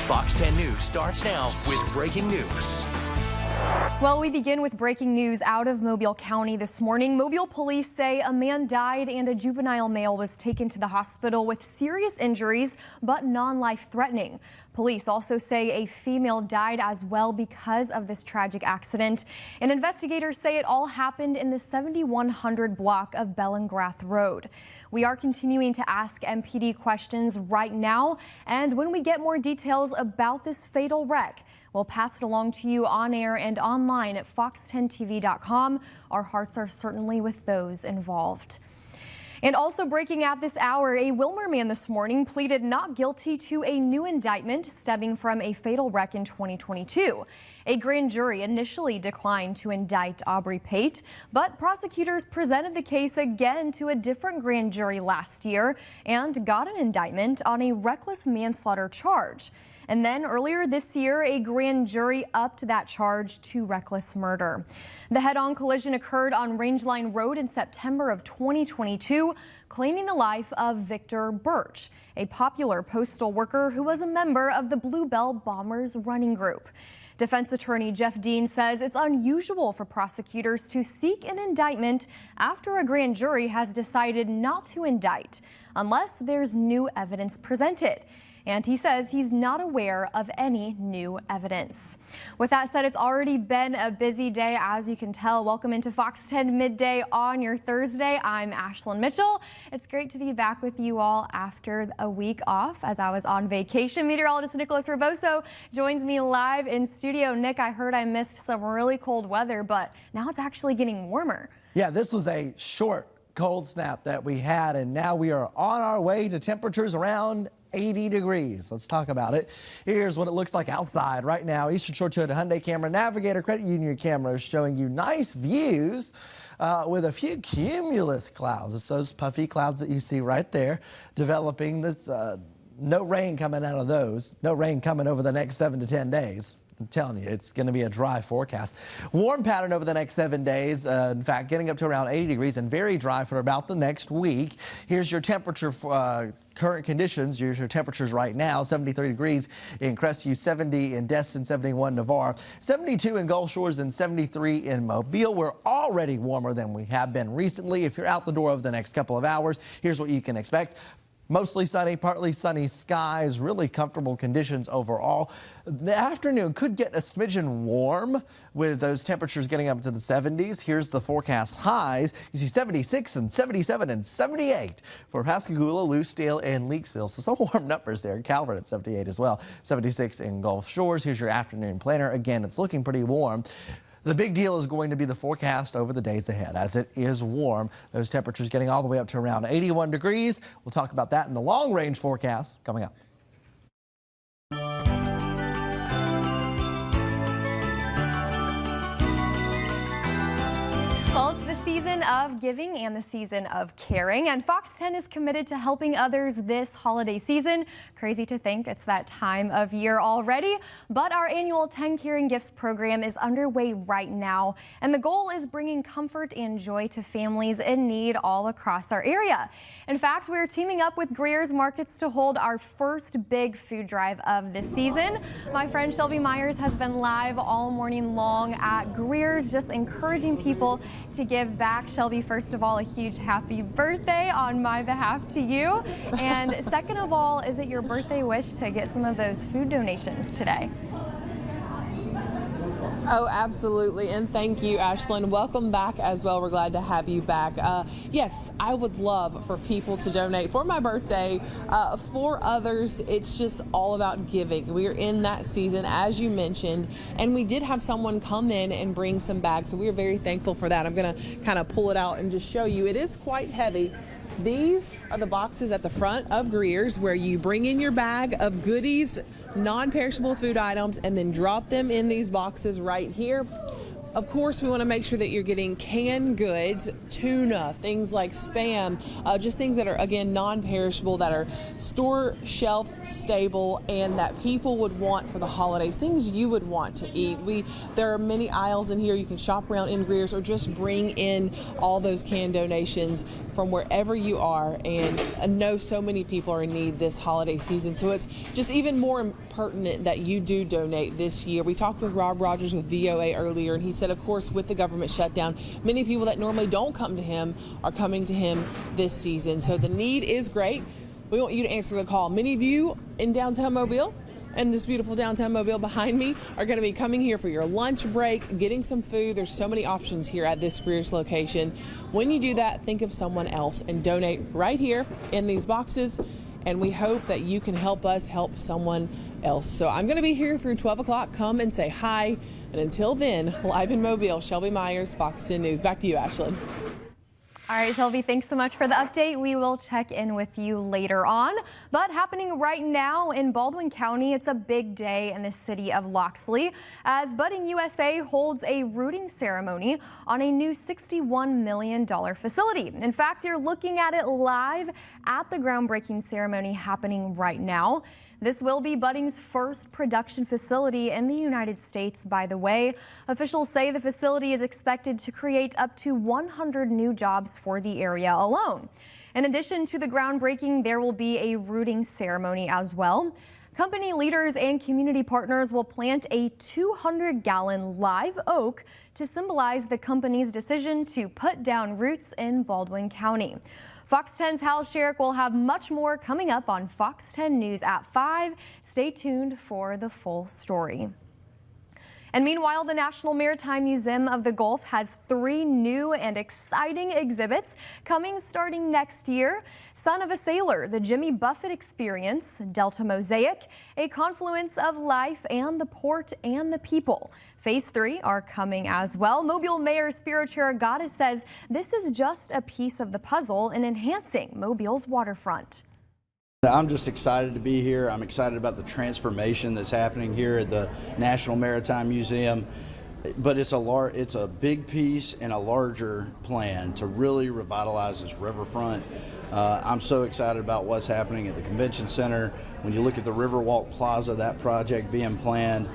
Fox 10 News starts now with breaking news. Well, we begin with breaking news out of Mobile County this morning. Mobile police say a man died and a juvenile male was taken to the hospital with serious injuries, but non-life threatening. Police also say a female died as well because of this tragic accident. And investigators say it all happened in the 7100 block of Bellingrath Road. We are continuing to ask MPD questions right now. And when we get more details about this fatal wreck, we'll pass it along to you on air and online at fox10tv.com. Our hearts are certainly with those involved. And also breaking at this hour, a Willmar man this morning pleaded not guilty to a new indictment stemming from a fatal wreck in 2022. A grand jury initially declined to indict Aubrey Pate, but prosecutors presented the case again to a different grand jury last year and got an indictment on a reckless manslaughter charge. And then earlier this year, a grand jury upped that charge to reckless murder. The head-on collision occurred on Rangeline Road in September of 2022, claiming the life of Victor Birch, a popular postal worker who was a member of the Bluebell Bombers running group. Defense attorney Jeff Dean says it's unusual for prosecutors to seek an indictment after a grand jury has decided not to indict, unless there's new evidence presented. And he says he's not aware of any new evidence. With that said, it's already been a busy day, as you can tell. Welcome into Fox 10 Midday on your Thursday. I'm Ashlyn Mitchell. It's great to be back with you all after a week off as I was on vacation. Meteorologist Nicholas Raboso joins me live in studio. Nick, I heard I missed some really cold weather, but now it's actually getting warmer. Yeah, this was a short cold snap that we had, and now we are on our way to temperatures around 80 degrees. Let's talk about it. Here's what it looks like outside right now. Eastern Shore Toyota Hyundai camera, Navigator Credit Union cameras showing you nice views with a few cumulus clouds. It's those puffy clouds that you see right there developing. This no rain coming out of those. No rain coming over the next 7 to 10 days. I'm telling you, it's going to be a dry forecast. Warm pattern over the next 7 days. In fact, getting up to around 80 degrees and very dry for about the next week. Here's your temperature for current conditions. Here's your temperatures right now. 73 degrees in Crestview, 70 in Destin, 71 in Navarre, 72 in Gulf Shores, and 73 in Mobile. We're already warmer than we have been recently. If you're out the door over the next couple of hours, here's what you can expect. Mostly sunny, partly sunny skies, really comfortable conditions overall. The afternoon could get a smidgen warm with those temperatures getting up to the 70s. Here's the forecast highs. You see 76 and 77 and 78 for Pascagoula, Lucedale, and Leakesville. So some warm numbers there. Calvert at 78 as well. 76 in Gulf Shores. Here's your afternoon planner. Again, it's looking pretty warm. The big deal is going to be the forecast over the days ahead, as it is warm. Those temperatures getting all the way up to around 81 degrees. We'll talk about that in the long-range forecast coming up. Well, it's the season of giving and the season of caring, and Fox 10 is committed to helping others this holiday season. Crazy to think it's that time of year already, but our annual 10 Caring Gifts program is underway right now, and the goal is bringing comfort and joy to families in need all across our area. In fact, we're teaming up with Greer's Markets to hold our first big food drive of this season. My friend Shelby Myers has been live all morning long at Greer's, just encouraging people to give back. Shelby, first of all, a huge happy birthday on my behalf to you. And second of all, is it your birthday wish to get some of those food donations today? Oh, absolutely. And thank you, Ashlyn. Welcome back as well. We're glad to have you back. Yes, I would love for people to donate for my birthday, for others. It's just all about giving. We are in that season, as you mentioned, and we did have someone come in and bring some bags. So we are very thankful for that. I'm going to kind of pull it out and just show you. It is quite heavy. These are the boxes at the front of Greer's where you bring in your bag of goodies, non-perishable food items, and then drop them in these boxes right here. Of course, we want to make sure that you're getting canned goods, tuna, things like Spam, just things that are, again, non-perishable, that are store shelf stable, and that people would want for the holidays, things you would want to eat. There are many aisles in here. You can shop around in Greer's or just bring in all those canned donations from wherever you are. And I know so many people are in need this holiday season, so it's just even more pertinent that you do donate this year. We talked with Rob Rogers with VOA earlier, and he said, of course, with the government shutdown, many people that normally don't come to him are coming to him this season. So the need is great. We want you to answer the call. Many of you in downtown Mobile and this beautiful downtown Mobile behind me are going to be coming here for your lunch break, getting some food. There's so many options here at this Greer's location. When you do that, think of someone else and donate right here in these boxes. And we hope that you can help us help someone else. So I'm going to be here through 12 o'clock. Come and say hi. And until then, live in Mobile, Shelby Myers, Fox 10 News. Back to you, Ashlyn. All right, Shelby, thanks so much for the update. We will check in with you later on. But happening right now in Baldwin County, it's a big day in the city of Loxley as Budding USA holds a rooting ceremony on a new $61 million facility. In fact, you're looking at it live at the groundbreaking ceremony happening right now. This will be Budding's first production facility in the United States, by the way. Officials say the facility is expected to create up to 100 new jobs for the area alone. In addition to the groundbreaking, there will be a rooting ceremony as well. Company leaders and community partners will plant a 200-gallon live oak to symbolize the company's decision to put down roots in Baldwin County. Fox 10's Hal Sherrick will have much more coming up on Fox 10 News at 5. Stay tuned for the full story. And meanwhile, the National Maritime Museum of the Gulf has 3 new and exciting exhibits coming starting next year. Son of a Sailor, the Jimmy Buffett Experience, Delta Mosaic, a confluence of life and the port and the people. Phase 3 are coming as well. Mobile Mayor Spiro Cheragata says this is just a piece of the puzzle in enhancing Mobile's waterfront. I'm just excited to be here. I'm excited about the transformation that's happening here at the National Maritime Museum. But it's a big piece and a larger plan to really revitalize this riverfront. I'm so excited about what's happening at the Convention Center. When you look at the Riverwalk Plaza, that project being planned,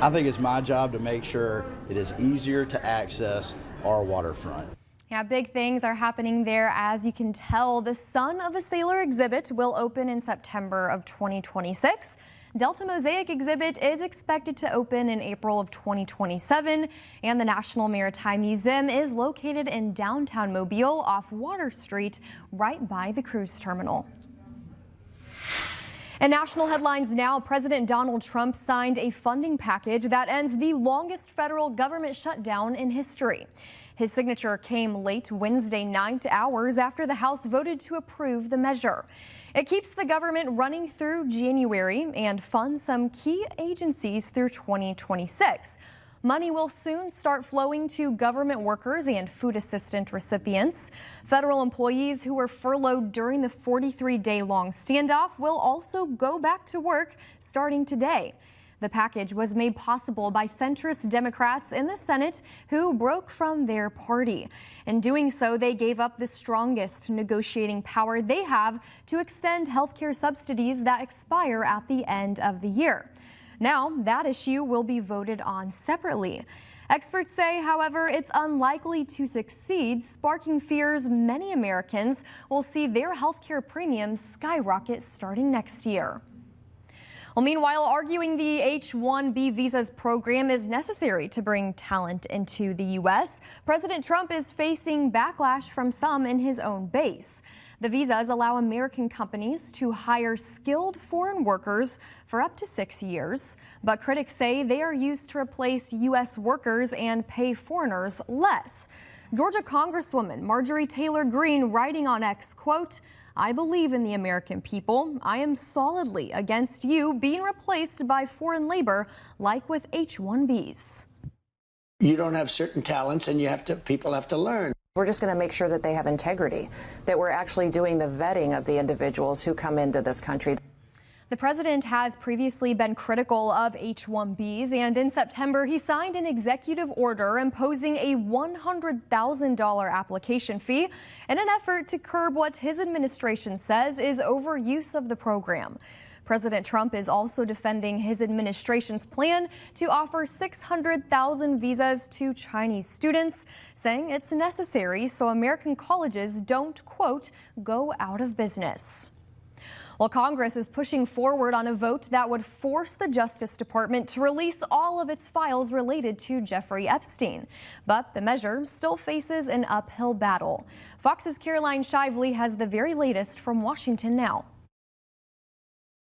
I think it's my job to make sure it is easier to access our waterfront. Yeah, big things are happening there, as you can tell. The Son of a Sailor exhibit will open in September of 2026. Delta Mosaic exhibit is expected to open in April of 2027, and the National Maritime Museum is located in downtown Mobile off Water Street, right by the cruise terminal. In national headlines now, President Donald Trump signed a funding package that ends the longest federal government shutdown in history. His signature came late Wednesday night, hours after the House voted to approve the measure. It keeps the government running through January and funds some key agencies through 2026. Money will soon start flowing to government workers and food assistance recipients. Federal employees who were furloughed during the 43-day-long standoff will also go back to work starting today. The package was made possible by centrist Democrats in the Senate who broke from their party. In doing so, they gave up the strongest negotiating power they have to extend health care subsidies that expire at the end of the year. Now, that issue will be voted on separately. Experts say, however, it's unlikely to succeed, sparking fears many Americans will see their health care premiums skyrocket starting next year. Well, meanwhile, arguing the H-1B visas program is necessary to bring talent into the U.S., President Trump is facing backlash from some in his own base. The visas allow American companies to hire skilled foreign workers for up to 6 years, but critics say they are used to replace U.S. workers and pay foreigners less. Georgia Congresswoman Marjorie Taylor Greene writing on X, quote, "I believe in the American people. I am solidly against you being replaced by foreign labor like with H-1Bs. You don't have certain talents and people have to learn. We're just going to make sure that they have integrity, that we're actually doing the vetting of the individuals who come into this country. The president has previously been critical of H-1Bs, and in September he signed an executive order imposing a $100,000 application fee in an effort to curb what his administration says is overuse of the program. President Trump is also defending his administration's plan to offer 600,000 visas to Chinese students, saying it's necessary so American colleges don't, quote, go out of business. Well, Congress is pushing forward on a vote that would force the Justice Department to release all of its files related to Jeffrey Epstein. But the measure still faces an uphill battle. Fox's Caroline Shively has the very latest from Washington now.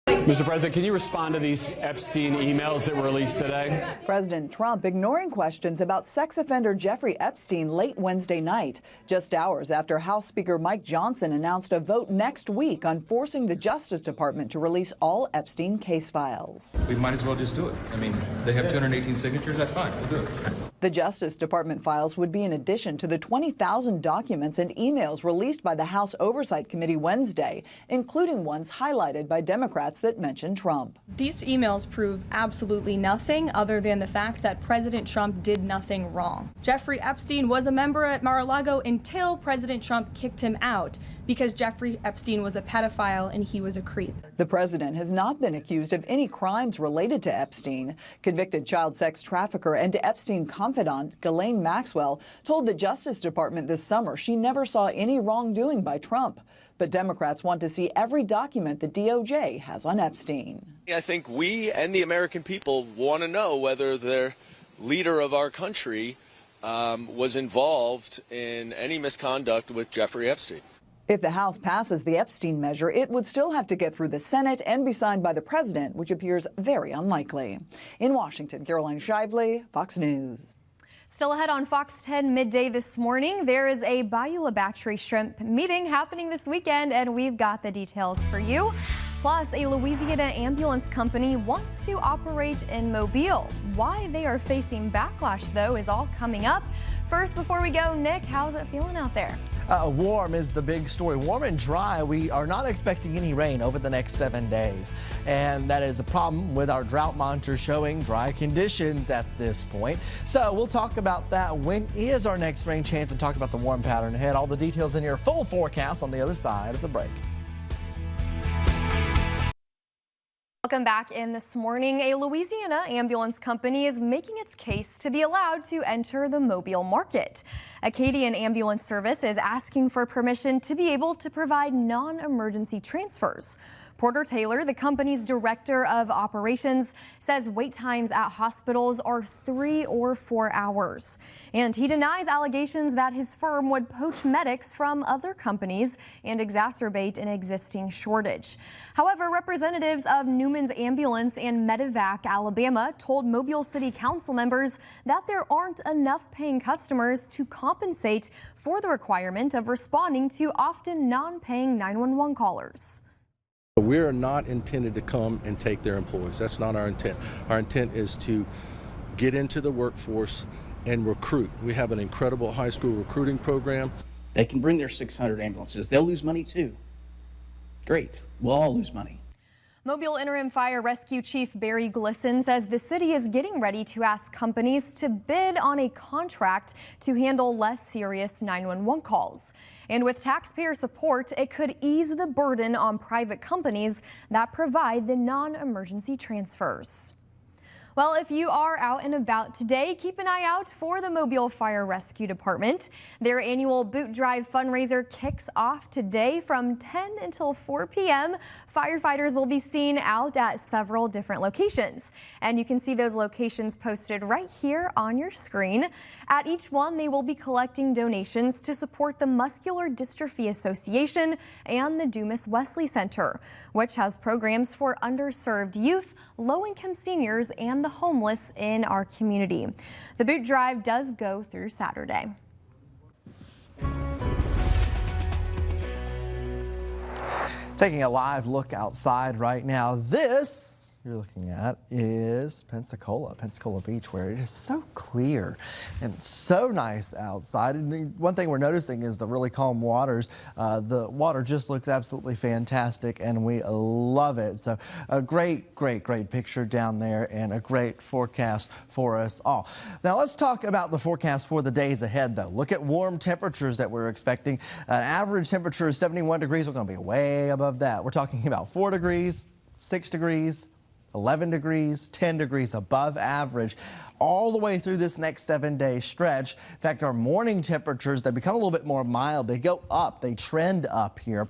Mr. President, can you respond to these Epstein emails that were released today? President Trump ignoring questions about sex offender Jeffrey Epstein late Wednesday night, just hours after House Speaker Mike Johnson announced a vote next week on forcing the Justice Department to release all Epstein case files. We might as well just do it. I mean, they have 218 signatures, that's fine, we'll do it. The Justice Department files would be in addition to the 20,000 documents and emails released by the House Oversight Committee Wednesday, including ones highlighted by Democrats that mentioned Trump. These emails prove absolutely nothing other than the fact that President Trump did nothing wrong. Jeffrey Epstein was a member at Mar-a-Lago until President Trump kicked him out because Jeffrey Epstein was a pedophile and he was a creep. The president has not been accused of any crimes related to Epstein. Convicted child sex trafficker and Epstein confidant Ghislaine Maxwell told the Justice Department this summer she never saw any wrongdoing by Trump. But Democrats want to see every document the DOJ has on Epstein. I think we and the American people want to know whether the leader of our country was involved in any misconduct with Jeffrey Epstein. If the House passes the Epstein measure, it would still have to get through the Senate and be signed by the president, which appears very unlikely. In Washington, Caroline Shively, Fox News. Still ahead on Fox 10 midday this morning, there is a Bayou La Battery shrimp meeting happening this weekend, and we've got the details for you. Plus, a Louisiana ambulance company wants to operate in Mobile. Why they are facing backlash, though, is all coming up. First, before we go, Nick, how's it feeling out there? Warm is the big story. Warm and dry. We are not expecting any rain over the next 7 days. And that is a problem with our drought monitor showing dry conditions at this point. So we'll talk about that. When is our next rain chance and talk about the warm pattern ahead. All the details in your full forecast on the other side of the break. Welcome back in this morning. A Louisiana ambulance company is making its case to be allowed to enter the Mobile market. Acadian Ambulance Service is asking for permission to be able to provide non-emergency transfers. Porter Taylor, the company's director of operations, says wait times at hospitals are 3 or 4 hours. And he denies allegations that his firm would poach medics from other companies and exacerbate an existing shortage. However, representatives of Newman's Ambulance and Medevac Alabama told Mobile City Council members that there aren't enough paying customers to compensate for the requirement of responding to often non-paying 911 callers. We are not intended to come and take their employees. That's not our intent. Our intent is to get into the workforce and recruit. We have an incredible high school recruiting program. They can bring their 600 ambulances. They'll lose money too. Great. We'll all lose money. Mobile Interim Fire Rescue Chief Barry Glisson says the city is getting ready to ask companies to bid on a contract to handle less serious 911 calls. And with taxpayer support, it could ease the burden on private companies that provide the non-emergency transfers. Well, if you are out and about today, keep an eye out for the Mobile Fire Rescue Department. Their annual Boot Drive fundraiser kicks off today from 10 until 4 p.m. Firefighters will be seen out at several different locations, and you can see those locations posted right here on your screen. At each one, they will be collecting donations to support the Muscular Dystrophy Association and the Dumas Wesley Center, which has programs for underserved youth, low-income seniors, and the homeless in our community. The boot drive does go through Saturday. Taking a live look outside right now. This you're looking at is Pensacola Beach, where it is so clear and so nice outside. And one thing we're noticing is the really calm waters. The water just looks absolutely fantastic, and we love it. So a great picture down there and a great forecast for us all. Now let's talk about the forecast for the days ahead, though. Look at warm temperatures that we're expecting. An average temperature is 71 degrees. We're going to be way above that. We're talking about 4 degrees, 6 degrees, 11 degrees, 10 degrees above average all the way through this next 7-day stretch. In fact, our morning temperatures, they become a little bit more mild. They go up, they trend up here.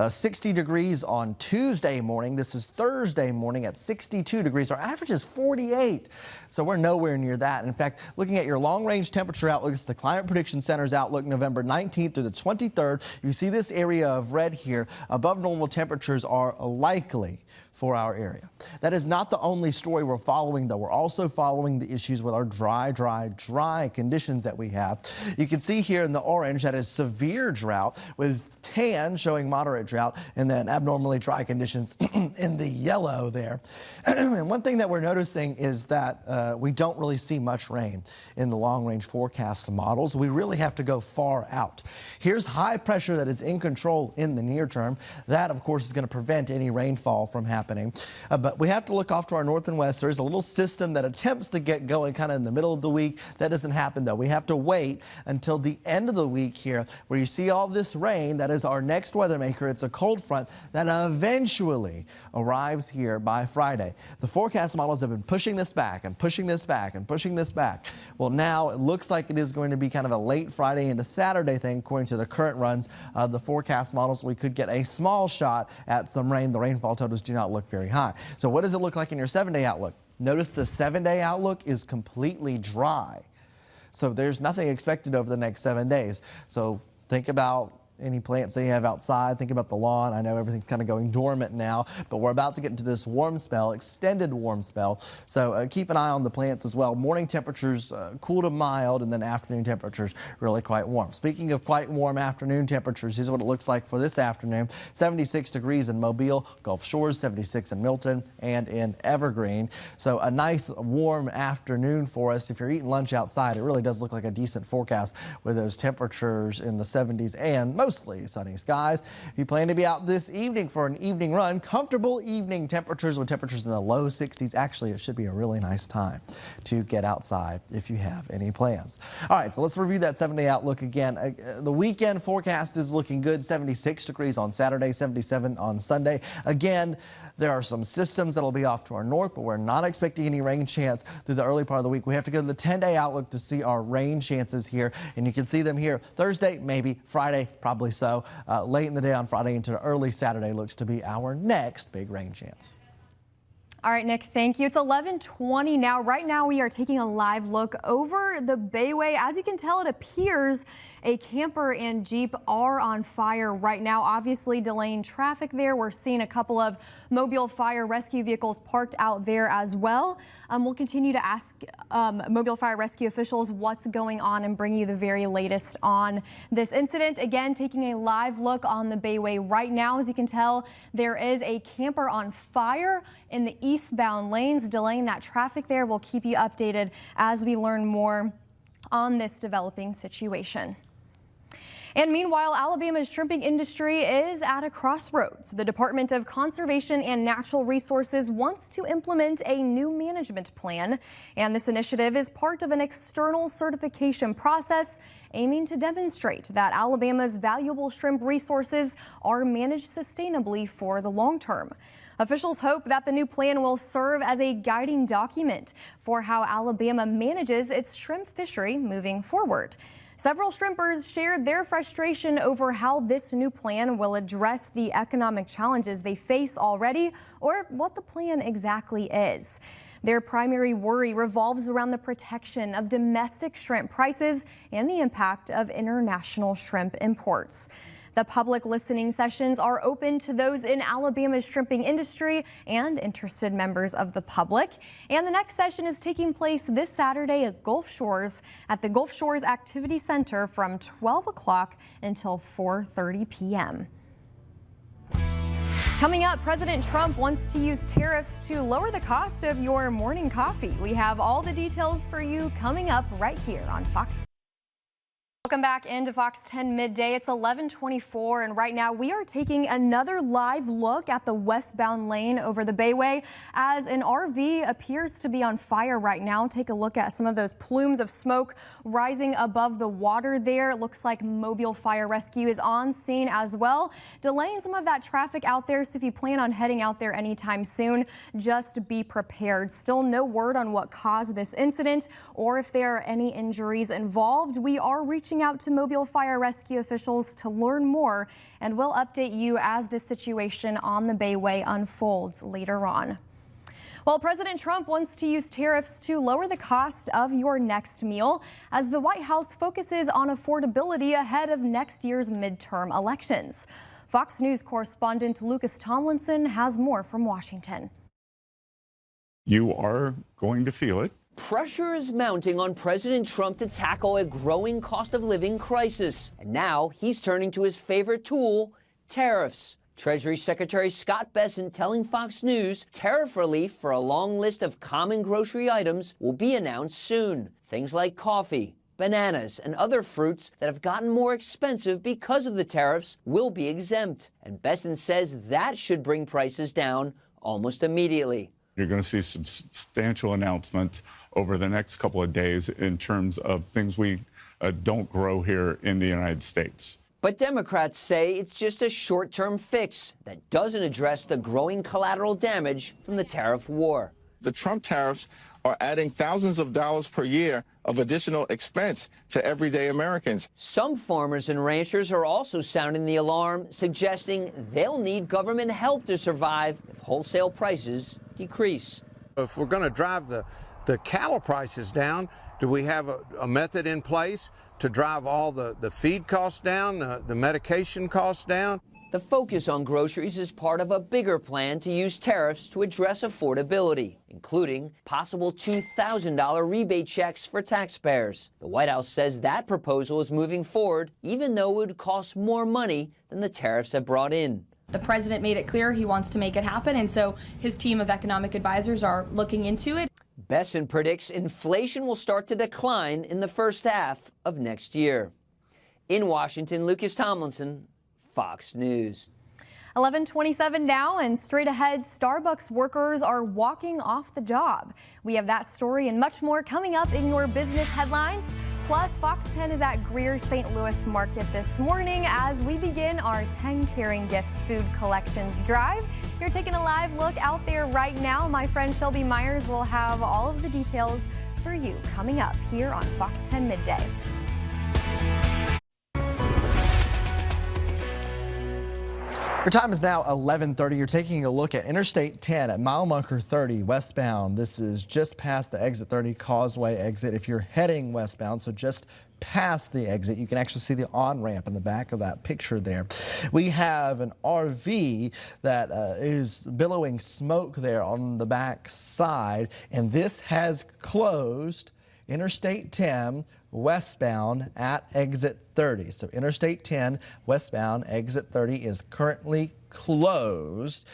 60 degrees on Tuesday morning. This is Thursday morning at 62 degrees. Our average is 48. So we're nowhere near that. In fact, looking at your long range temperature outlook, it's the Climate Prediction Center's outlook November 19th through the 23rd. You see this area of red here. Above normal temperatures are likely for our area. That is not the only story we're following, though. We're also following the issues with our dry conditions that we have. You can see here in the orange that is severe drought, with tan showing moderate drought, and then abnormally dry conditions in the yellow there. And one thing that we're noticing is that we don't really see much rain in the long range forecast models. We really have to go far out. Here's high pressure that is in control in the near term. That, of course, is going to prevent any rainfall from happening. But we have to look off to our north and west. There's a little system that attempts to get going kind of in the middle of the week. That doesn't happen, though. We have to wait until the end of the week here, where you see all this rain. That is our next weather maker. It's a cold front that eventually arrives here by Friday. The forecast models have been pushing this back and pushing this back and pushing this back. Well, now it looks like it is going to be kind of a late Friday into Saturday thing, according to the current runs of the forecast models. We could get a small shot at some rain. The rainfall totals do not look very high. So what does it look like in your 7-day outlook? Notice the 7-day outlook is completely dry. So there's nothing expected over the next 7 days. So think about any plants that you have outside. Think about the lawn. I know everything's kind of going dormant now, but we're about to get into this warm spell, extended warm spell. So keep an eye on the plants as well. Morning temperatures cool to mild, and then afternoon temperatures really quite warm. Speaking of quite warm afternoon temperatures, here's what it looks like for this afternoon. 76 degrees in Mobile, Gulf Shores, 76 in Milton and in Evergreen. So a nice warm afternoon for us. If you're eating lunch outside, it really does look like a decent forecast with those temperatures in the 70s and mostly sunny skies. If you plan to be out this evening for an evening run, comfortable evening temperatures with temperatures in the low 60s. Actually, it should be a really nice time to get outside if you have any plans. All right, so let's review that 7-day outlook again. The weekend forecast is looking good. 76 degrees on Saturday, 77 on Sunday. Again, there are some systems that will be off to our north, but we're not expecting any rain chance through the early part of the week. We have to go to the 10-day outlook to see our rain chances here, and you can see them here. Thursday, maybe. Friday, probably so. Late in the day on Friday into early Saturday looks to be our next big rain chance. All right, Nick, thank you. It's 11:20 now. Right now, we are taking a live look over the Bayway. As you can tell, it appears a camper and Jeep are on fire right now, obviously delaying traffic there. We're seeing a couple of Mobile Fire Rescue vehicles parked out there as well. We'll continue to ask Mobile Fire Rescue officials what's going on and bring you the very latest on this incident. Again, taking a live look on the Bayway right now. As you can tell, there is a camper on fire in the eastbound lanes, delaying that traffic there. We'll keep you updated as we learn more on this developing situation. And meanwhile, Alabama's shrimping industry is at a crossroads. The Department of Conservation and Natural Resources wants to implement a new management plan, and this initiative is part of an external certification process aiming to demonstrate that Alabama's valuable shrimp resources are managed sustainably for the long term. Officials hope that the new plan will serve as a guiding document for how Alabama manages its shrimp fishery moving forward. Several shrimpers shared their frustration over how this new plan will address the economic challenges they face already, or what the plan exactly is. Their primary worry revolves around the protection of domestic shrimp prices and the impact of international shrimp imports. The public listening sessions are open to those in Alabama's shrimping industry and interested members of the public. And the next session is taking place this Saturday at Gulf Shores at the Gulf Shores Activity Center from 12 o'clock until 4:30 p.m. Coming up, President Trump wants to use tariffs to lower the cost of your morning coffee. We have all the details for you coming up right here on Fox. Welcome back into Fox 10 Midday. It's 11:24, and right now we are taking another live look at the westbound lane over the Bayway as an RV appears to be on fire right now. Take a look at some of those plumes of smoke rising above the water there. It looks like Mobile Fire Rescue is on scene as well, delaying some of that traffic out there. So if you plan on heading out there anytime soon, just be prepared. Still no word on what caused this incident or if there are any injuries involved. We are reaching out to Mobile Fire Rescue officials to learn more, and we'll update you as the situation on the Bayway unfolds later on. Well, President Trump wants to use tariffs to lower the cost of your next meal as the White House focuses on affordability ahead of next year's midterm elections. Fox News correspondent Lucas Tomlinson has more from Washington. You are going to feel it. Pressure is mounting on President Trump to tackle a growing cost of living crisis. And now he's turning to his favorite tool, tariffs. Treasury Secretary Scott Bessent telling Fox News tariff relief for a long list of common grocery items will be announced soon. Things like coffee, bananas, and other fruits that have gotten more expensive because of the tariffs will be exempt. And Bessent says that should bring prices down almost immediately. You're going to see substantial announcements over the next couple of days in terms of things we don't grow here in the United States. But Democrats say it's just a short-term fix that doesn't address the growing collateral damage from the tariff war. The Trump tariffs are adding thousands of dollars per year of additional expense to everyday Americans. Some farmers and ranchers are also sounding the alarm, suggesting they'll need government help to survive if wholesale prices decrease. If we're going to drive the cattle prices down, do we have a method in place to drive all the feed costs down, the medication costs down? The focus on groceries is part of a bigger plan to use tariffs to address affordability, including possible $2,000 rebate checks for taxpayers. The White House says that proposal is moving forward, even though it would cost more money than the tariffs have brought in. The president made it clear he wants to make it happen, and so his team of economic advisors are looking into it. Bessent predicts inflation will start to decline in the first half of next year. In Washington, Lucas Tomlinson, Fox News. 11:27 now, and straight ahead, Starbucks workers are walking off the job. We have that story and much more coming up in your business headlines. Plus, Fox 10 is at Greer St. Louis Market this morning as we begin our 10 Caring Gifts Food Collections Drive. You're taking a live look out there right now. My friend Shelby Myers will have all of the details for you coming up here on Fox 10 Midday. Your time is now 11:30. You're taking a look at Interstate 10 at mile marker 30 westbound. This is just past the exit 30 Causeway exit. If you're heading westbound, so just past the exit, you can actually see the on-ramp in the back of that picture there. We have an RV that is billowing smoke there on the back side, and this has closed Interstate 10 westbound at exit 30. So Interstate 10 westbound exit 30 is currently closed.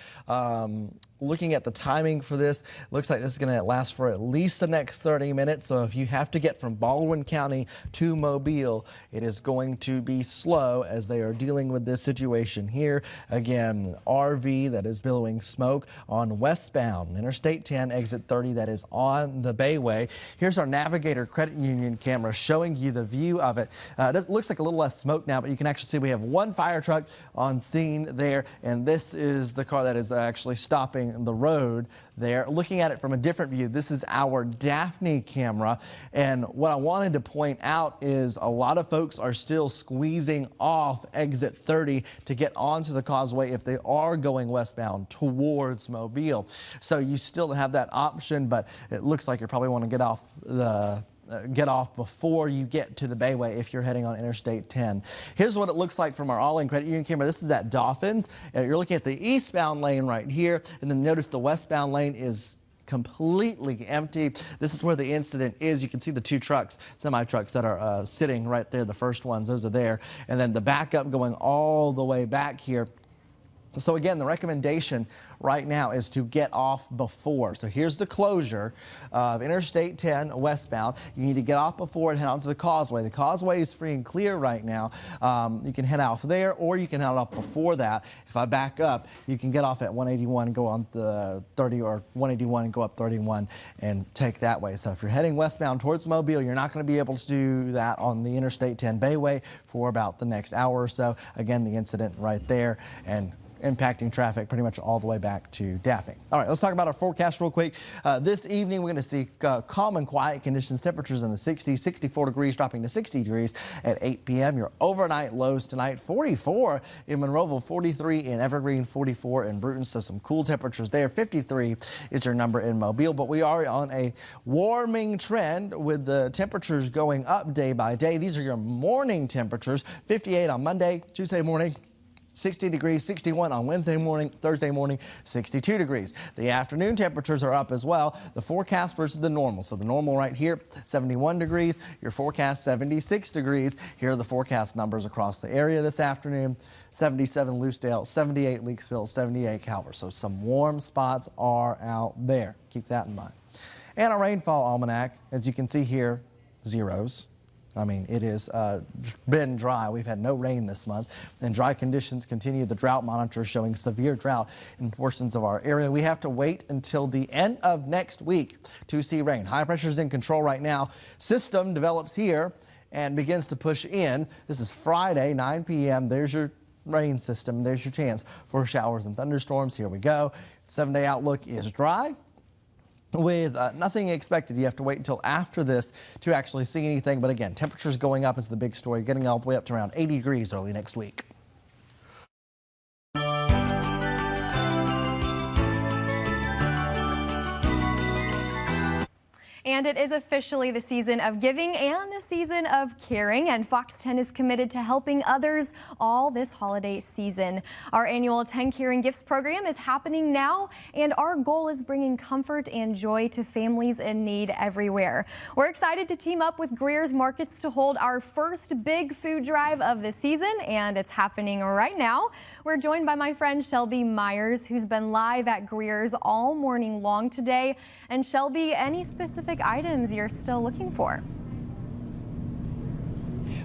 Looking at the timing for this, looks like this is going to last for at least the next 30 minutes. So if you have to get from Baldwin County to Mobile, it is going to be slow as they are dealing with this situation here. Again, RV that is billowing smoke on westbound Interstate 10 exit 30 that is on the Bayway. Here's our Navigator Credit Union camera showing you the view of it. It looks like a little less smoke now, but you can actually see we have one fire truck on scene there, and this is the car that is actually stopping the road there. Looking at it from a different view, this is our Daphne camera, and what I wanted to point out is a lot of folks are still squeezing off exit 30 to get onto the causeway if they are going westbound towards Mobile. So you still have that option, but it looks like you probably want to get off before you get to the Bayway if you're heading on Interstate 10. Here's what it looks like from our All-In Credit Union camera. This is at Dauphin's. You're looking at the eastbound lane right here, and then notice the westbound lane is completely empty. This is where the incident is. You can see the two trucks, semi-trucks that are sitting right there. The first ones, those are there. And then the backup going all the way back here So again, the recommendation right now is to get off before. So here's the closure of Interstate 10 westbound. You need to get off before and head onto the causeway. The causeway is free and clear right now. You can head off there, or you can head off before that. If I back up, you can get off at 181 and go on the 30, or 181 and go up 31 and take that way. So if you're heading westbound towards Mobile, you're not going to be able to do that on the Interstate 10 Bayway for about the next hour or so. Again, the incident right there, and impacting traffic pretty much all the way back to Daphne. All right, let's talk about our forecast real quick. This evening, we're going to see calm and quiet conditions, temperatures in the 60s, 64 degrees, dropping to 60 degrees at 8 p.m. Your overnight lows tonight, 44 in Monroeville, 43 in Evergreen, 44 in Bruton, so some cool temperatures there. 53 is your number in Mobile, but we are on a warming trend with the temperatures going up day by day. These are your morning temperatures, 58 on Monday, Tuesday morning, 60 degrees, 61 on Wednesday morning, Thursday morning, 62 degrees. The afternoon temperatures are up as well. The forecast versus the normal. So the normal right here, 71 degrees. Your forecast, 76 degrees. Here are the forecast numbers across the area this afternoon. 77 Lucedale, 78 Leakesville, 78 Calvert. So some warm spots are out there. Keep that in mind. And a rainfall almanac, as you can see here, zeros. I mean, it has been dry. We've had no rain this month, and dry conditions continue. The drought monitor showing severe drought in portions of our area. We have to wait until the end of next week to see rain. High pressure is in control right now. System develops here and begins to push in. This is Friday, 9 p.m. There's your rain system. There's your chance for showers and thunderstorms. Here we go. 7-day outlook is dry, with nothing expected. You have to wait until after this to actually see anything. But again, temperatures going up is the big story, getting all the way up to around 80 degrees early next week. And it is officially the season of giving and the season of caring, and Fox 10 is committed to helping others all this holiday season. Our annual 10 Caring Gifts program is happening now, and our goal is bringing comfort and joy to families in need everywhere. We're excited to team up with Greer's Markets to hold our first big food drive of the season, and it's happening right now. We're joined by my friend Shelby Myers, who's been live at Greer's all morning long today. And Shelby, any specific items you're still looking for?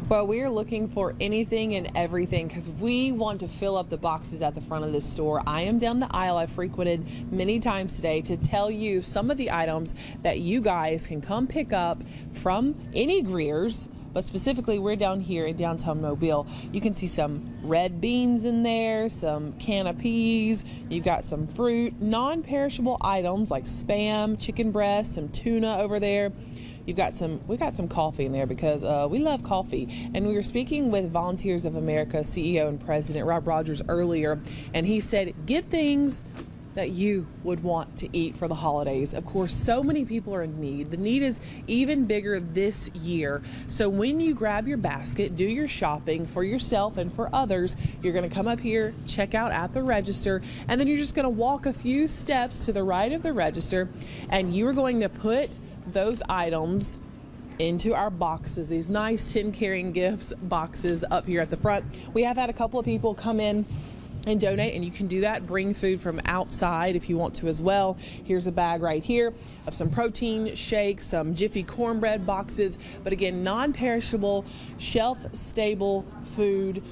Well, we are looking for anything and everything because we want to fill up the boxes at the front of this store. I am down the aisle I've frequented many times today to tell you some of the items that you guys can come pick up from any Greer's. But specifically, we're down here in downtown Mobile. You can see some red beans in there, some can of peas. You've got some fruit, non-perishable items like Spam, chicken breast, some tuna over there. We got some coffee in there because we love coffee. And we were speaking with Volunteers of America CEO and President Rob Rogers earlier, and he said, get things that you would want to eat for the holidays. Of course, so many people are in need. The need is even bigger this year. So when you grab your basket, do your shopping for yourself and for others, you're going to come up here, check out at the register, and then you're just going to walk a few steps to the right of the register, and you are going to put those items into our boxes, these nice 10 Caring Gifts boxes up here at the front. We have had a couple of people come in and donate, and you can do that. Bring food from outside if you want to as well. Here's a bag right here of some protein shakes, some Jiffy cornbread boxes, but again, non-perishable, shelf-stable food,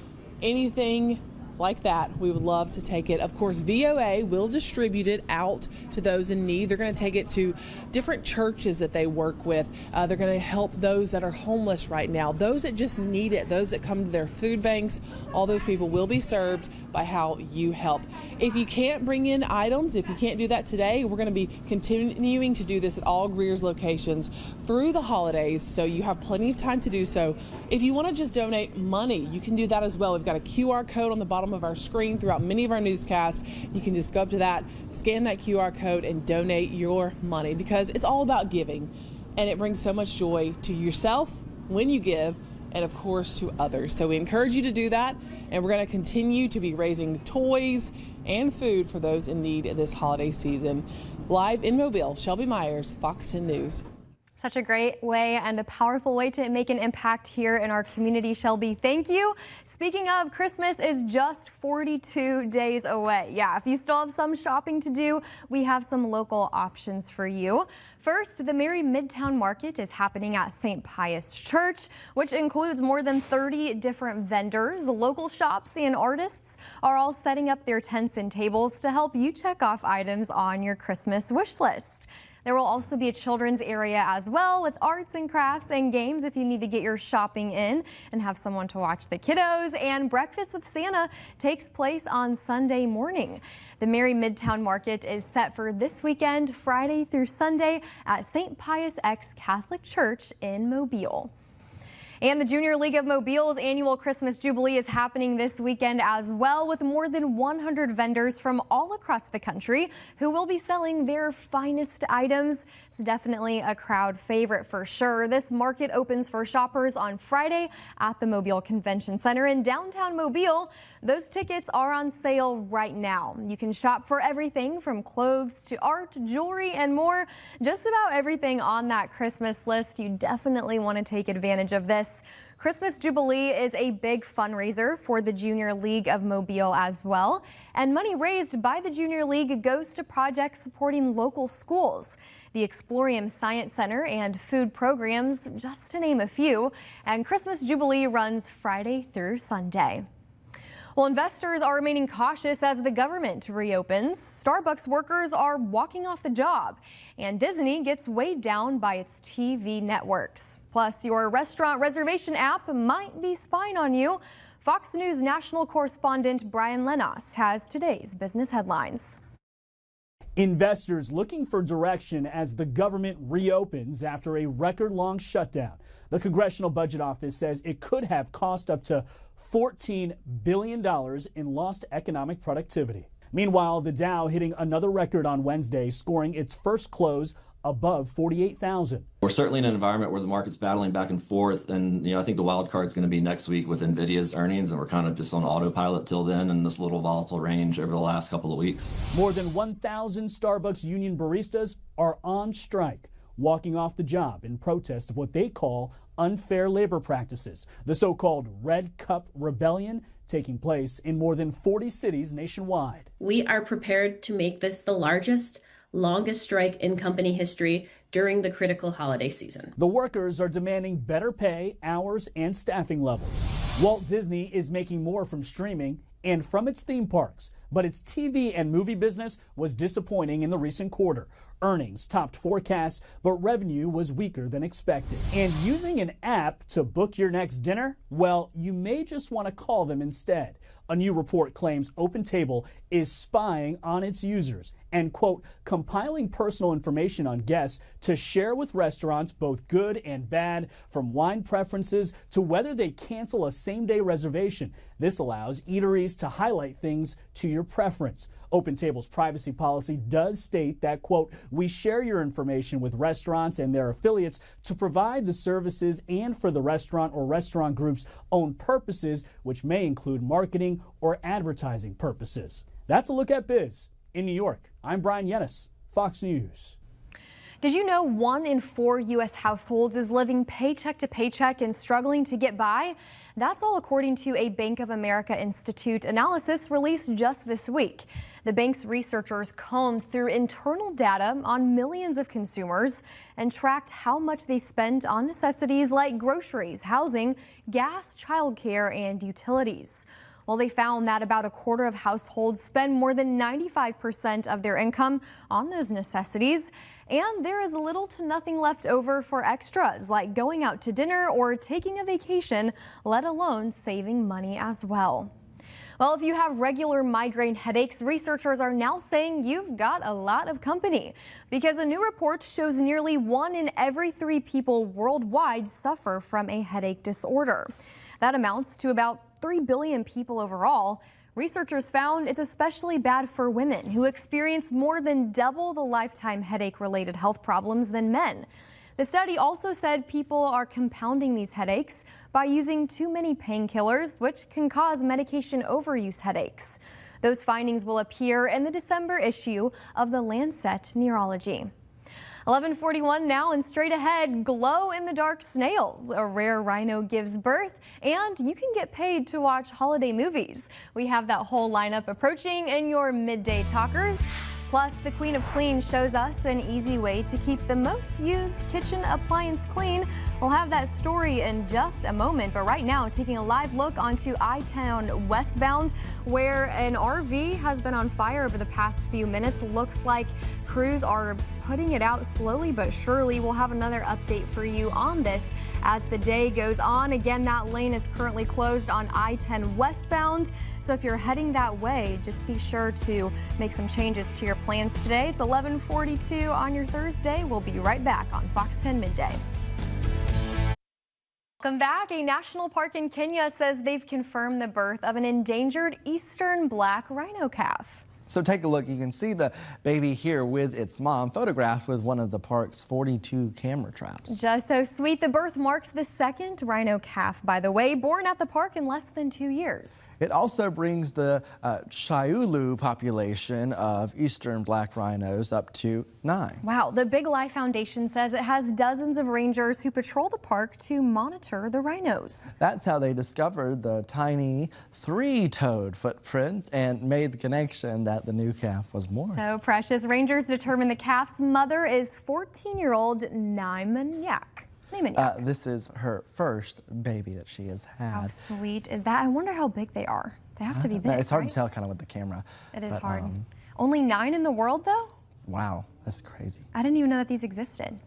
anything like that, we would love to take it. Of course, VOA will distribute it out to those in need. They're going to take it to different churches that they work with. They're going to help those that are homeless right now, those that just need it, those that come to their food banks. All those people will be served by how you help. If you can't bring in items, if you can't do that today, we're going to be continuing to do this at all Greer's locations through the holidays, so you have plenty of time to do so. If you want to just donate money, you can do that as well. We've got a QR code on the bottom of our screen throughout many of our newscasts. You can just go up to that, scan that QR code, and donate your money, because it's all about giving, and it brings so much joy to yourself when you give, and of course to others. So we encourage you to do that, and we're going to continue to be raising toys and food for those in need this holiday season. Live in Mobile, Shelby Myers, Fox 10 News. Such a great way and a powerful way to make an impact here in our community, Shelby. Thank you. Speaking of, Christmas is just 42 days away. Yeah, if you still have some shopping to do, we have some local options for you. First, the Mary Midtown Market is happening at St. Pius Church, which includes more than 30 different vendors. Local shops and artists are all setting up their tents and tables to help you check off items on your Christmas wish list. There will also be a children's area as well with arts and crafts and games if you need to get your shopping in and have someone to watch the kiddos. And Breakfast with Santa takes place on Sunday morning. The Mary Midtown Market is set for this weekend, Friday through Sunday at St. Pius X Catholic Church in Mobile. And the Junior League of Mobile's annual Christmas Jubilee is happening this weekend as well, with more than 100 vendors from all across the country who will be selling their finest items. It's definitely a crowd favorite for sure. This market opens for shoppers on Friday at the Mobile Convention Center in downtown Mobile. Those tickets are on sale right now. You can shop for everything from clothes to art, jewelry, and more. Just about everything on that Christmas list. You definitely want to take advantage of this. Christmas Jubilee is a big fundraiser for the Junior League of Mobile as well. And money raised by the Junior League goes to projects supporting local schools, the Explorium Science Center, and food programs, just to name a few. And Christmas Jubilee runs Friday through Sunday. Well, investors are remaining cautious as the government reopens. Starbucks workers are walking off the job, and Disney gets weighed down by its TV networks. Plus, your restaurant reservation app might be spying on you. Fox News national correspondent Brian Lenos has today's business headlines. Investors looking for direction as the government reopens after a record-long shutdown. The Congressional Budget Office says it could have cost up to $14 billion in lost economic productivity. Meanwhile, the Dow hitting another record on Wednesday, scoring its first close above 48,000. We're certainly in an environment where the market's battling back and forth, and I think the wild card is going to be next week with Nvidia's earnings, and we're kind of just on autopilot till then in this little volatile range over the last couple of weeks. More than 1,000 Starbucks union baristas are on strike, walking off the job in protest of what they call unfair labor practices, the so-called Red Cup Rebellion taking place in more than 40 cities nationwide. We are prepared to make this the largest, longest strike in company history during the critical holiday season. The workers are demanding better pay, hours, and staffing levels. Walt Disney is making more from streaming and from its theme parks, but its TV and movie business was disappointing in the recent quarter. Earnings topped forecasts, but revenue was weaker than expected. And using an app to book your next dinner? Well, you may just want to call them instead. A new report claims OpenTable is spying on its users and, quote, compiling personal information on guests to share with restaurants both good and bad, from wine preferences to whether they cancel a same-day reservation. This allows eateries to highlight things to your preference. OpenTable's privacy policy does state that, quote, we share your information with restaurants and their affiliates to provide the services and for the restaurant or restaurant group's own purposes, which may include marketing or advertising purposes. That's a look at biz. In New York, I'm Brian Yennis, Fox News. Did you know 1 in 4 U.S. households is living paycheck to paycheck and struggling to get by? That's all according to a Bank of America Institute analysis released just this week. The bank's researchers combed through internal data on millions of consumers and tracked how much they spent on necessities like groceries, housing, gas, childcare, and utilities. Well, they found that about a quarter of households spend more than 95% of their income on those necessities, and there is little to nothing left over for extras like going out to dinner or taking a vacation, let alone saving money as well. Well, if you have regular migraine headaches, researchers are now saying you've got a lot of company, because a new report shows nearly 1 in every 3 people worldwide suffer from a headache disorder. That amounts to about 3 billion people overall. Researchers found it's especially bad for women, who experience more than double the lifetime headache-related health problems than men. The study also said people are compounding these headaches by using too many painkillers, which can cause medication overuse headaches. Those findings will appear in the December issue of the Lancet Neurology. 11:41 now, and straight ahead, glow-in-the-dark snails. A rare rhino gives birth, and you can get paid to watch holiday movies. We have that whole lineup approaching in your midday talkers. Plus, the Queen of Clean shows us an easy way to keep the most used kitchen appliance clean. We'll have that story in just a moment, but right now, taking a live look onto I-10 westbound, where an RV has been on fire over the past few minutes. Looks like crews are putting it out slowly but surely. We'll have another update for you on this as the day goes on. Again, that lane is currently closed on I-10 westbound. So if you're heading that way, just be sure to make some changes to your plans today. It's 11:42 on your Thursday. We'll be right back on Fox 10 Midday. Welcome back. A national park in Kenya says they've confirmed the birth of an endangered eastern black rhino calf. So take a look. You can see the baby here with its mom, photographed with one of the park's 42 camera traps. Just so sweet. The birth marks the second rhino calf, by the way, born at the park in less than 2 years. It also brings the Chiulu population of eastern black rhinos up to 9. Wow. The Big Life Foundation says it has dozens of rangers who patrol the park to monitor the rhinos. That's how they discovered the tiny 3-toed footprint and made the connection that the new calf was born. So precious. Rangers determined the calf's mother is 14-year-old Naimanyak. This is her first baby that she has had. How sweet is that? I wonder how big they are. They have to be big. It's hard right? to tell kind of with the camera. It is hard. Only 9 in the world, though? Wow, that's crazy. I didn't even know that these existed.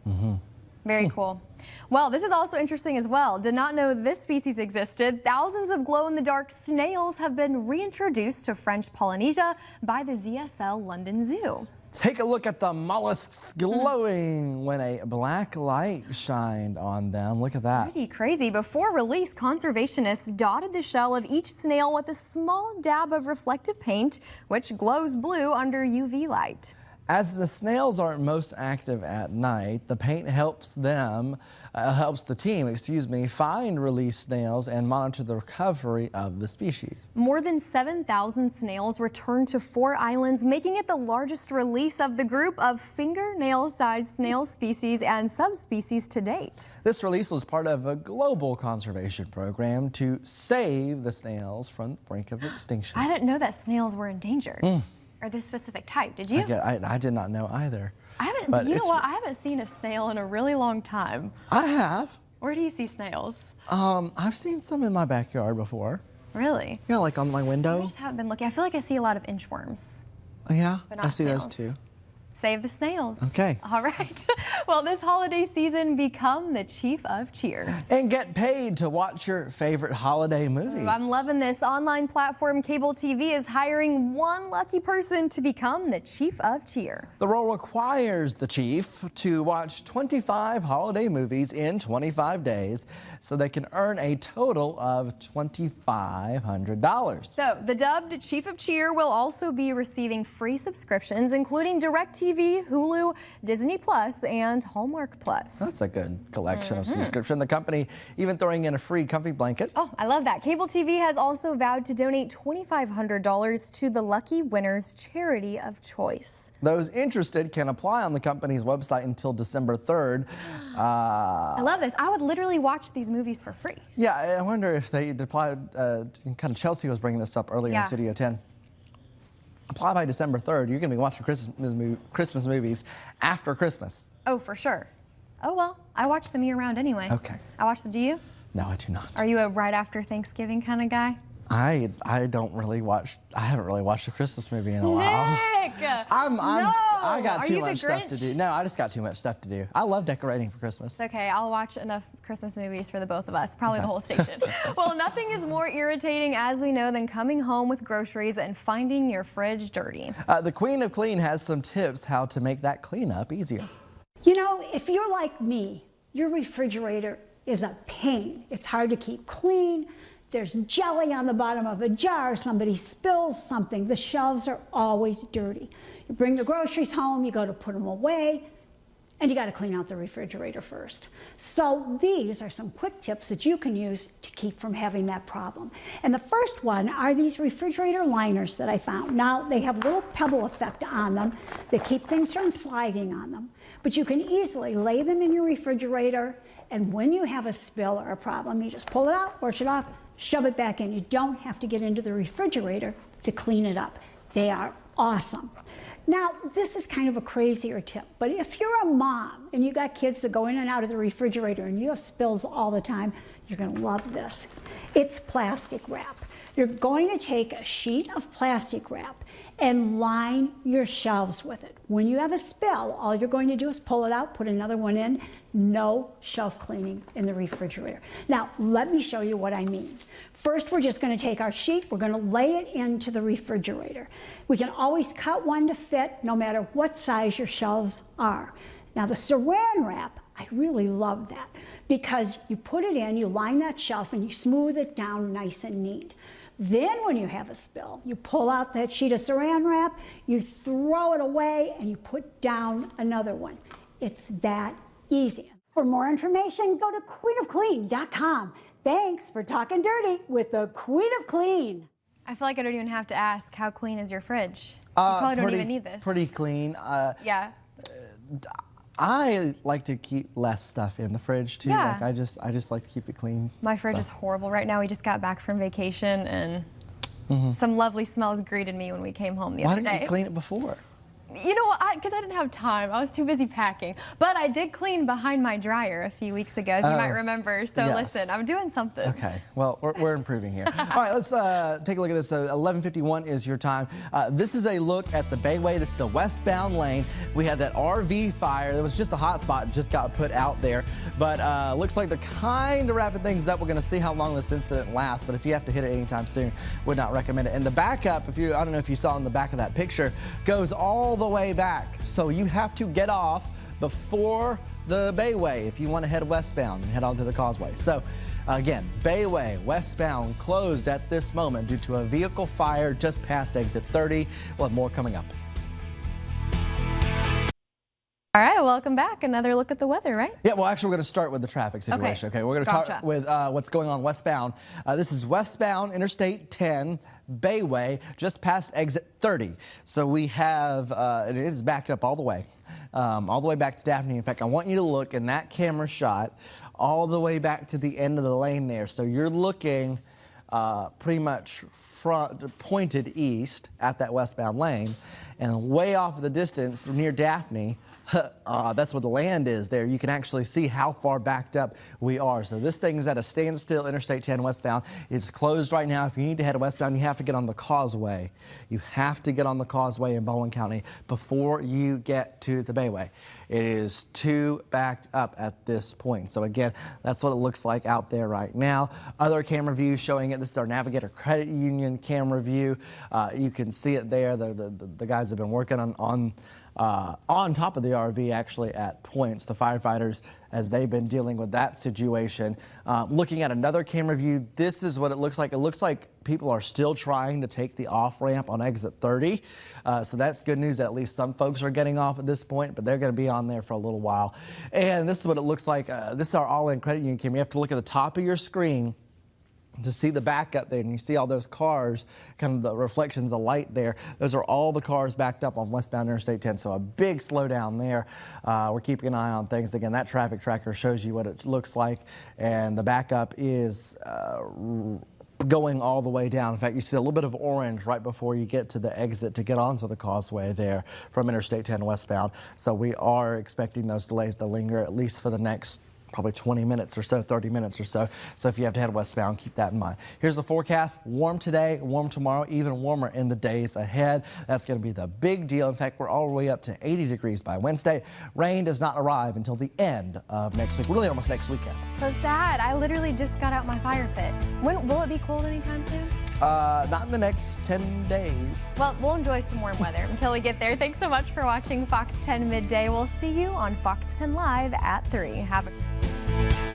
Very cool. Well, this is also interesting as well. Did not know this species existed. Thousands of glow-in-the-dark snails have been reintroduced to French Polynesia by the ZSL London Zoo. Take a look at the mollusks glowing when a black light shined on them. Look at that. Pretty crazy. Before release, conservationists dotted the shell of each snail with a small dab of reflective paint, which glows blue under UV light. As the snails are most active at night, the paint helps the team, find released snails and monitor the recovery of the species. More than 7,000 snails returned to 4 islands, making it the largest release of the group of fingernail-sized snail species and subspecies to date. This release was part of a global conservation program to save the snails from the brink of extinction. I didn't know that snails were endangered. Or this specific type, did you? I did not know either. I haven't seen a snail in a really long time. I have. Where do you see snails? I've seen some in my backyard before. Really? Yeah, like on my window. I just haven't been looking. I feel like I see a lot of inchworms. Yeah, but not I see snails. those too. Save the snails. Okay. All right. Well, this holiday season, become the chief of cheer. And get paid to watch your favorite holiday movies. I'm loving this. Online platform Cable TV is hiring one lucky person to become the chief of cheer. The role requires the chief to watch 25 holiday movies in 25 days so they can earn a total of $2,500. So the dubbed chief of cheer will also be receiving free subscriptions, including DirecTV, Hulu, Disney Plus, and Hallmark Plus. That's a good collection of subscription. The company even throwing in a free comfy blanket. Oh, I love that. Cable TV has also vowed to donate $2,500 to the lucky winner's charity of choice. Those interested can apply on the company's website until December 3rd. I love this. I would literally watch these movies for free. Yeah, I wonder if they applied, kind of Chelsea was bringing this up earlier in Studio 10. Apply by December 3rd. You're going to be watching Christmas movies after Christmas. Oh, for sure. Oh, well, I watch them year-round anyway. Okay. I watch them. Do you? No, I do not. Are you a right after Thanksgiving kind of guy? I don't really watch. I haven't really watched a Christmas movie in a while. Nick! I got too much stuff to do. No, I just got too much stuff to do. I love decorating for Christmas. It's okay. I'll watch enough Christmas movies for the both of us, probably the whole station. Well, nothing is more irritating, as we know, than coming home with groceries and finding your fridge dirty. The Queen of Clean has some tips how to make that cleanup easier. You know, if you're like me, your refrigerator is a pain. It's hard to keep clean. There's jelly on the bottom of a jar, somebody spills something, the shelves are always dirty. You bring the groceries home, you go to put them away, and you got to clean out the refrigerator first. So these are some quick tips that you can use to keep from having that problem. And the first one are these refrigerator liners that I found. Now, they have a little pebble effect on them that keep things from sliding on them. but you can easily lay them in your refrigerator, and when you have a spill or a problem, you just pull it out, wash it off, shove it back in. You don't have to get into the refrigerator to clean it up. They are awesome. Now, this is kind of a crazier tip, but if you're a mom and you got kids that go in and out of the refrigerator and you have spills all the time, you're going to love this. It's plastic wrap. You're going to take a sheet of plastic wrap and line your shelves with it. When you have a spill, all you're going to do is pull it out, put another one in. No shelf cleaning in the refrigerator. Now, let me show you what I mean. First, we're just going to take our sheet, we're going to lay it into the refrigerator. We can always cut one to fit, no matter what size your shelves are. Now, the saran wrap, I really love that because you put it in, you line that shelf, and you smooth it down nice and neat. Then when you have a spill, you pull out that sheet of saran wrap, you throw it away, and you put down another one. It's that easy. For more information, go to queenofclean.com. Thanks for talking dirty with the Queen of Clean. I feel like I don't even have to ask, how clean is your fridge? You probably don't even need this. Pretty clean. Yeah. I like to keep less stuff in the fridge too. Yeah. Like I just like to keep it clean. My fridge is horrible right now. We just got back from vacation and some lovely smells greeted me when we came home the other day. Why didn't you clean it before? You know what? Because I didn't have time. I was too busy packing. But I did clean behind my dryer a few weeks ago, as you might remember. So yes. listen, I'm doing something. Okay. Well, we're improving here. All right, let's take a look at this. So 11:51 is your time. This is a look at the Bayway. This is the westbound lane. We had that RV fire. There was just a hot spot, just got put out there. But looks like they're kind of wrapping things up. We're going to see how long this incident lasts. But if you have to hit it anytime soon, would not recommend it. And the backup, I don't know if you saw in the back of that picture, goes all the way back. So you have to get off before the Bayway if you want to head westbound and head onto the causeway. So again, Bayway westbound closed at this moment due to a vehicle fire just past exit 30. We'll have more coming up. All right, welcome back. Another look at the weather, right? Yeah, well, actually, we're going to start with the traffic situation. Okay, we're going to start with what's going on westbound. This is westbound Interstate 10, Bayway, just past exit 30. So we have, it is backed up all the way back to Daphne. In fact, I want you to look in that camera shot all the way back to the end of the lane there. So you're looking pretty much pointed east at that westbound lane, and way off in the distance near Daphne, that's where the land is there. You can actually see how far backed up we are. So this thing is at a standstill. Interstate 10 westbound is closed right now. If you need to head westbound, you have to get on the causeway. You have to get on the causeway in Baldwin County before you get to the Bayway. It is too backed up at this point. So again, that's what it looks like out there right now. Other camera views showing it. This is our Navigator Credit Union camera view. You can see it there. The guys have been working on top of the RV actually at points, the firefighters, as they've been dealing with that situation. Looking at another camera view, this is what it looks like. It looks like people are still trying to take the off ramp on exit 30. So that's good news that at least some folks are getting off at this point, but they're going to be on there for a little while. And this is what it looks like. This is our All-In Credit Union camera. You have to look at the top of your screen to see the back up there, and you see all those cars, kind of the reflections of light there. Those are all the cars backed up on westbound Interstate 10, so a big slowdown there. We're keeping an eye on things. Again, that traffic tracker shows you what it looks like, and the backup is going all the way down. In fact, you see a little bit of orange right before you get to the exit to get onto the causeway there from Interstate 10 westbound. So we are expecting those delays to linger at least for the next probably 20 minutes or so, 30 minutes or so. So if you have to head westbound, keep that in mind. Here's the forecast. Warm today, warm tomorrow, even warmer in the days ahead. That's going to be the big deal. In fact, we're all the way up to 80 degrees by Wednesday. Rain does not arrive until the end of next week, really almost next weekend. So sad. I literally just got out my fire pit. When will it be cold anytime soon? Not in the next 10 days. Well, we'll enjoy some warm weather until we get there. Thanks so much for watching Fox 10 Midday. We'll see you on Fox 10 Live at 3. Have a